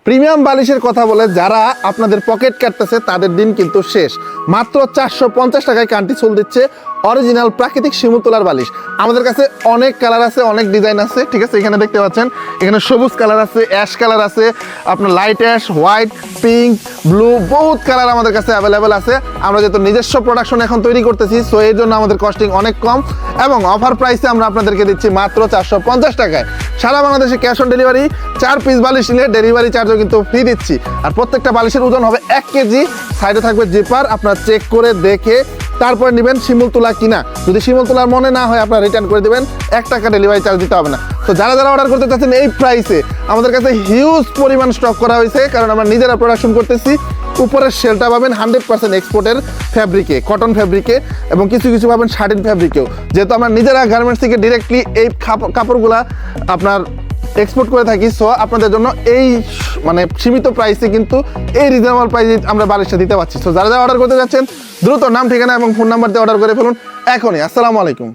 Premium বালিশের কথা বলে যারা আপনাদের পকেট কাটতেছে তাদের দিন কিন্তু শেষ। মাত্র 450 টাকায় কান্টি চুল দিচ্ছে অরিজিনাল প্রাকৃতিক শিমুল তোলার বালিশ। আমাদের কাছে অনেক কালার আছে, অনেক ডিজাইন আছে, ঠিক আছে। এখানে দেখতে পাচ্ছেন, এখানে সবুজ কালার আছে, অ্যাশ কালার আছে, আপনার light ash, white, pink, blue, বহুত কালার আমাদের কাছে অ্যাভেলেবেল আছে। আমরা যেহেতু নিজস্ব প্রোডাকশন এখন তৈরি করতেছি, সো এর জন্য আমাদের কস্টিং অনেক কম এবং অফার প্রাইসে আমরা আপনাদেরকে দিচ্ছি মাত্র 450 টাকায়। সারা বাংলাদেশে ক্যাশ অন ডেলিভারি, 4 পিস বালিশ নিলে ডেলিভারি চার্জও কিন্তু ফ্রি দিচ্ছি। আর প্রত্যেকটা বালিশের ওজন হবে 1 কেজি। সাইডে থাকবে জিপার, আপনারা চেক করে দেখে তারপরে নেবেন শিমুল তোলা কিনা। যদি শিমুল তোলার মনে না হয় আপনারা রিটার্ন করে দেবেন, 1 টাকা ডেলিভারি চার্জ দিতে হবে না। তো যারা যারা অর্ডার করতে চাচ্ছেন এই প্রাইসে, আমাদের কাছে হিউজ পরিমাণ স্টক করা হয়েছে, কারণ আমরা নিজেরা প্রোডাকশন করতেছি। উপরের সেলটা পাবেন 100% এক্সপোর্টের ফ্যাব্রিকে, কটন ফ্যাব্রিকে, এবং কিছু কিছু পাবেন শার্টিন ফ্যাব্রিকেও। যেহেতু আমরা নিজেরা গার্মেন্টস থেকে ডিরেক্টলি এই কাপড়গুলা আপনার এক্সপোর্ট করে থাকি, সো আপনাদের জন্য এই মানে সীমিত প্রাইসে কিন্তু এই রিজনেবল প্রাইসে আমরা বালিশটা দিতে পারছি। সো যারা যারা অর্ডার করতে যাচ্ছেন দ্রুত নাম, ঠিকানা এবং ফোন নাম্বার দিয়ে অর্ডার করে ফেলুন এখনই। আসসালামু আলাইকুম।